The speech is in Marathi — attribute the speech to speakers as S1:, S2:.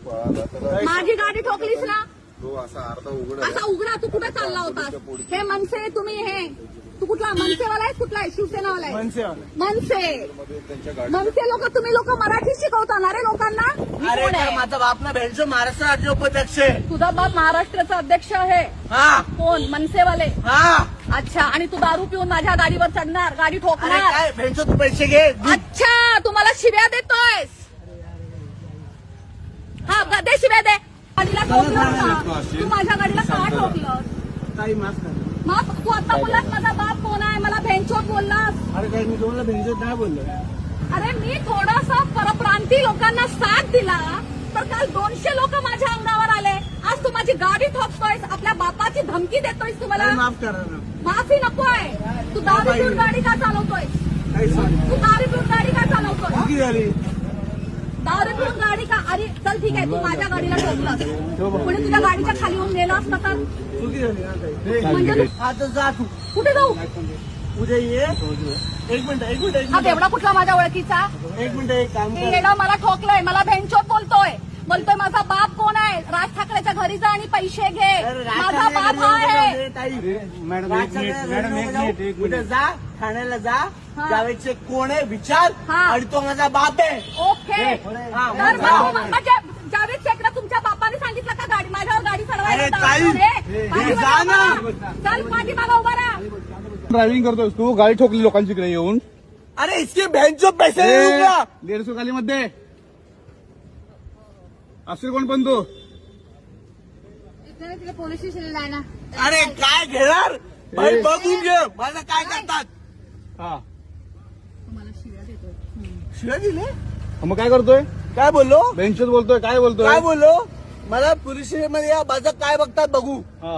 S1: माझी गाडी ठोकलीस ना,
S2: तो असा अर्धा उघड
S1: असा उघडा. तू कुठे चालला होतास? हे मनसे तुम्ही, हे तू कुठला मनसेवाला आहे? कुठला आहे? शिवसेनावाला आहे? मनसे. मनसे लोक, तुम्ही लोक मराठी शिकवता ना रे लोकांना?
S3: अरे तर माझा बाप ना भेंडचो महाराष्ट्र राज्य उपाध्यक्ष आहे.
S1: तुझा बाप महाराष्ट्राचा अध्यक्ष आहे?
S3: हा.
S1: कोण? मनसेवाले?
S3: हा.
S1: अच्छा. आणि तू दारू पिऊन माझ्या गाडीवर चढणार, गाडी
S3: अरे
S1: ठोकणार?
S3: काय भेंडचो तू पैसे घे.
S1: अच्छा, तुम्हाला शिव्या देतोयस? हा, दे शिव्या दे. गाडीला ठोकलं का? तू माझ्या गाडीला का ठोकलं?
S3: काही माफ कर.
S1: मग तू आता बोललास माझा बाप कोण आहे, मला भेंचोत बोललास.
S3: अरे काय मी तुम्हाला भेंडचो नाही बोललो.
S1: अरे मी थोडासा परप्रांती लोकांना साथ दिला तर काल 200 लोक माझ्या अंगावर आले. आज तू माझी गाडी ठोकतोयस, आपल्या बापाची धमकी देतोयस. तुम्हाला
S3: माफ करा ना.
S1: माफी नकोय. तू दारू पिऊन गाडी का चालवतोयस?
S3: काही सॉरी.
S1: तू दारू पिऊन गाडी का चालवतोय?
S3: चुकी झाली.
S1: दारू पिऊन गाडी का? अरे चल ठीक आहे, तू माझ्या गाडीला ठोकलास, कोणी तुझ्या गाडीच्या खाली येऊन नेला असता तर?
S3: चुकी झाली ना काही.
S1: म्हणजे
S3: आता जा तू.
S1: कुठे जाऊ?
S3: उद्या ये. एक मिनिट.
S1: हा बेवडा कुठला माझ्या ओळखीचा?
S3: एक मिनिट एक काम
S1: हे
S3: कर.
S1: येडा मला ठोकलाय, मला भेंचोत बोलतोय माझा बाप कोण आहे? राज ठाकरेच्या घरी जा आणि पैसे घे.
S3: अरे
S1: माझा बाप हा आहे.
S3: मॅडम उद्या जा ठाण्याला जा. जावेदचे कोण आहे विचार.
S1: हा.
S3: आणि तो माझा बाप आहे.
S1: ओके.
S3: हा,
S1: तर
S3: मग जा.
S1: म्हणजे जावेद शेखला तुमच्या बापाने सांगितलं का गाडी माझ्यावर गाडी
S3: अरे
S1: चढवायला?
S3: ताई, जा ना.
S1: चल पाठीमागा उभा राहा.
S4: ड्रायव्हिंग करतोस तू, गाडी ठोकली लोकांची इकडे येऊन.
S3: अरे इसके भेंचो पैसे देऊ का?
S4: 150 खाली मध्ये असेल कोण पण तू.
S1: पोलीस स्टेशनला जाय ना.
S3: अरे काय घेणार भाई, बघून घे माझं काय करतात.
S4: हा
S1: तुम्हाला शिव्या देतोय.
S3: शिवाय दिले.
S4: मग काय करतोय?
S3: काय बोललो?
S4: बेंचच बोलतोय, काय बोलतोय?
S3: काय बोललो? मला पोलीस स्टेशन मध्ये या माझं काय बघतात बघू.
S4: हा